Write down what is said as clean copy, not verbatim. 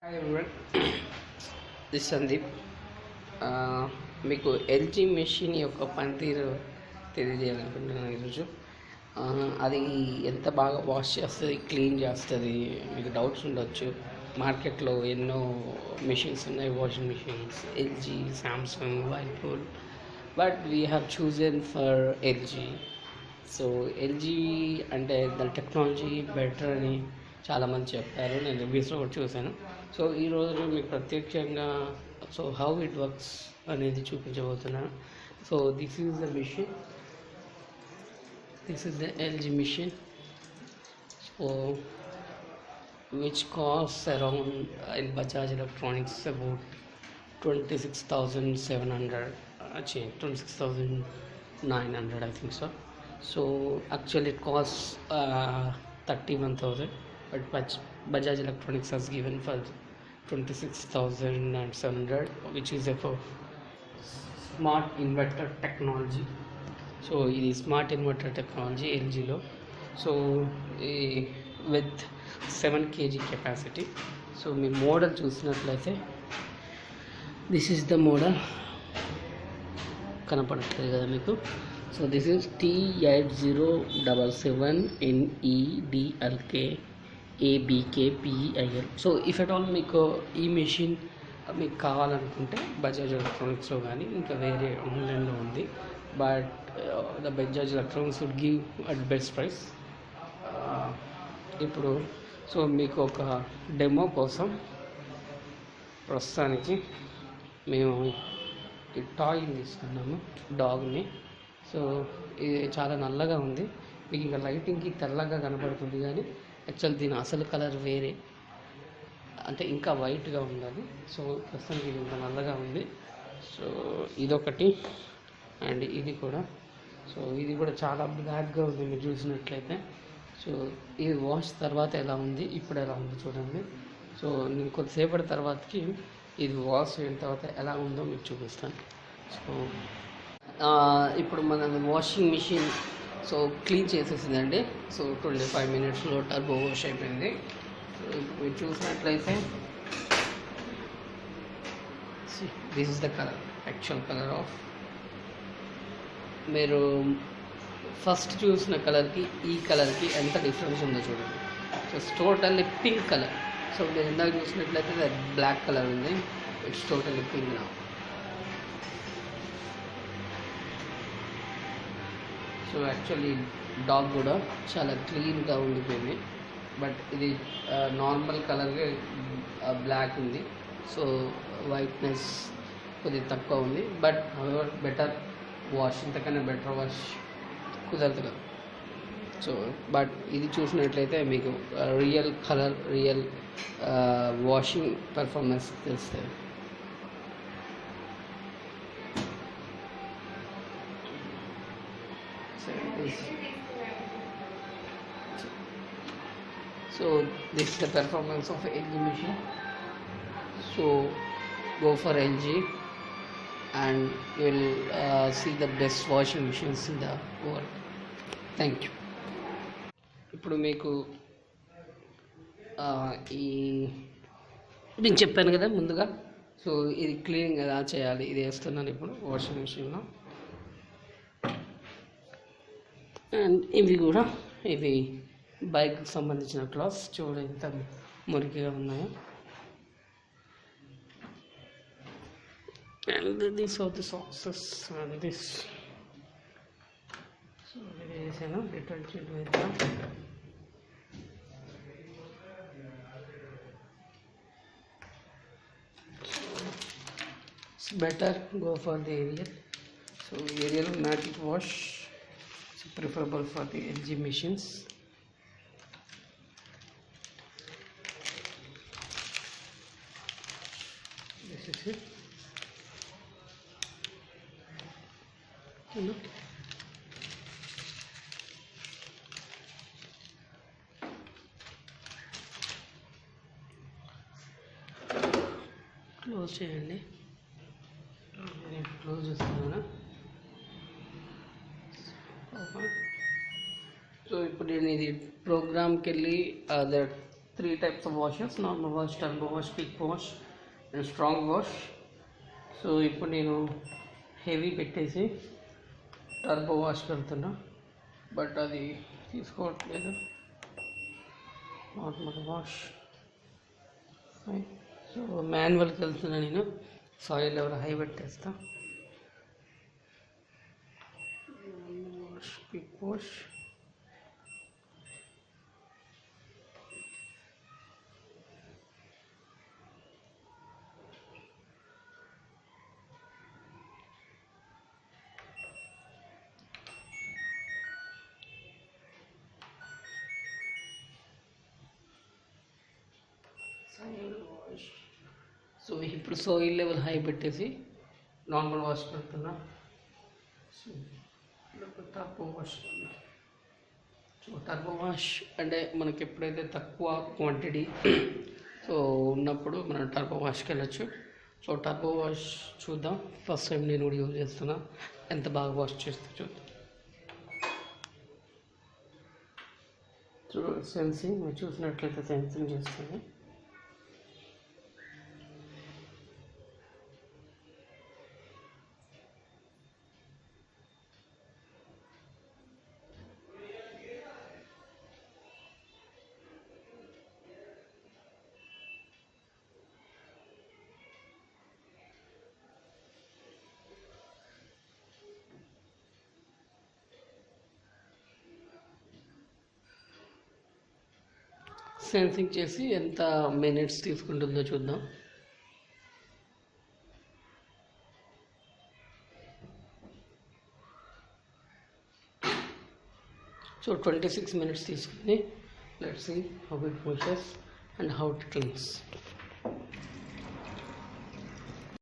Hi everyone, this is Sandeep. మీకు LG machine యొక్క పనితీరు తెలియజేయాలనుకుంటున్నాను ఈరోజు. అది ఎంత బాగా వాష్ చేస్తుంది, క్లీన్ చేస్తుంది, మీకు డౌట్స్ ఉండొచ్చు. మార్కెట్లో ఎన్నో మెషిన్స్ ఉన్నాయి, washing machines, LG, Samsung, Whirlpool, but we have chosen for LG. So LG అంటే దాని టెక్నాలజీ బెటర్ అని చాలామంది చెప్పారు, నేను రివ్యూస్లో కూడా చూశాను. సో ఈరోజు మీకు ప్రత్యక్షంగా సో హౌ ఇట్ వర్క్స్ అనేది చూపించబోతున్నాను. So this is the machine, this is the LG machine. So which costs around in Bajaj Electronics about 26,700, 26,900 I think so. So actually it costs 31,000, but Bajaj Electronics has given for 26,700, which is a for smart inverter technology. So it is smart inverter technology LG lo. So with 7 kg capacity. So me model చూసినట్లయితే this is the model, కనపడట్లేదు కదా మీకు. So this is T8077NEDLK ABKPEIL. So if at all మీకు ఈ machine మీకు కావాలనుకుంటే బజాజ్ ఎలక్ట్రానిక్స్లో కానీ ఇంకా వేరే ఆన్లైన్లో ఉంది, but the Bajaj electronics would give at best price. ఇప్పుడు సో మీకు ఒక డెమో కోసం ప్రస్తుతానికి మేము ఈ టాయ్ని తీసుకున్నాము, డాగ్ని. సో ఇది చాలా నల్లగా ఉంది, మీకు ఇంకా లైటింగ్కి తెల్లగా కనపడుతుంది, కానీ యాక్చువల్ దీని అసలు కలర్ వేరే, అంటే ఇంకా వైట్గా ఉండాలి. సో ప్రస్తుతానికి ఇది ఇంకా నల్లగా ఉంది. సో ఇదొకటి, అండ్ ఇది కూడా. సో ఇది కూడా చాలా బ్లాక్గా ఉంది మీరు చూసినట్లయితే. సో ఇది వాష్ తర్వాత ఎలా ఉంది, ఇప్పుడు ఎలా ఉంది చూడండి. సో నేను కొద్దిసేపటి తర్వాతకి ఇది వాష్ అయిన తర్వాత ఎలా ఉందో మీకు చూపిస్తాను. సో ఇప్పుడు మన వాషింగ్ మిషన్ సో క్లీన్ చేసేసిందండి. సో 25 minutesలో టర్బో వాష్ అయిపోయింది. సో ఇప్పుడు మీరు చూసినట్లయితే this is the colour, actual colour of, మీరు ఫస్ట్ చూసిన కలర్కి ఈ కలర్కి ఎంత డిఫరెన్స్ ఉందో చూడండి. So totally pink colour. So మీరు ఇందాక చూసినట్లయితే బ్లాక్ కలర్ ఉంది, ఇట్స్ టోటల్లీ పింక్ నా. సో యాక్చువల్లీ డాగ్ కూడా చాలా క్లీన్గా ఉండిపోయింది, బట్ ఇది నార్మల్ కలర్గా బ్లాక్ ఉంది. సో వైట్నెస్ కొద్దిగా తక్కువ ఉంది, బట్ హవెవర్ బెటర్ వాష్, ఇంతకన్నా బెటర్ వాష్ కుదరదు కదా. సో బట్ ఇది చూసినట్లయితే మీకు real colour, real washing performance తెలుస్తుంది. So this is the performance of LG machine. So go for LG and you will see the best washing machines in the world. Thank you. ఇప్పుడు మీకు నేను చెప్పాను కదా ముందుగా. సో ఇది cleaning ఎలా చేయాలి ఇది వేస్తున్నాను ఇప్పుడు వాషింగ్ మిషన్లో. అండ్ ఇవి కూడా, ఇవి బైక్కి సంబంధించిన క్లాత్స్, చూడండి ఎంత మురికిగా ఉన్నాయో. And these are the sources and this. So there is a detergent with them. It's better go for the Ariel. So Ariel matic wash is preferable for the LG machines. This is it. Close చేయండి, close చేస్తున్నాను. So ఇప్పుడు నేను ఇది ప్రోగ్రామ్కి వెళ్ళి other 3 types of washes: normal wash, turbo wash, quick wash and strong wash. So ఇప్పుడు నేను heavy పెట్టేసి టర్బో వాష్ పెడుతున్నా, బట్ అది తీసుకోవట్లేదు. Normal wash. సో మాన్యువల్కి వెళ్తున్నా నేను. సాయిల్ లెవెల్ హై పెట్టేస్తా. Wash, quick wash. సో ఇప్పుడు సాయిల్ లెవెల్ హై పెట్టేసి నార్మల్ వాష్ పెడుతున్నా. So turbo wash. So turbo wash అంటే మనకి ఎప్పుడైతే తక్కువ క్వాంటిటీ సో ఉన్నప్పుడు మనం టర్బో వాష్కి వెళ్ళచ్చు. సో టర్బో వాష్ చూద్దాం. ఫస్ట్ టైం నేను కూడా యూజ్ చేస్తున్నా, ఎంత బాగా వాష్ చేస్తూ చూద్దాం. సో సెన్సింగ్ మీరు చూసినట్లయితే సెన్సింగ్ చేస్తుంది. సెన్సింగ్ చేసి ఎంత మినిట్స్ తీసుకుంటుందో చూద్దాం. సో 26 minutes తీసుకుంది. Let's see how it washes and how it cleans.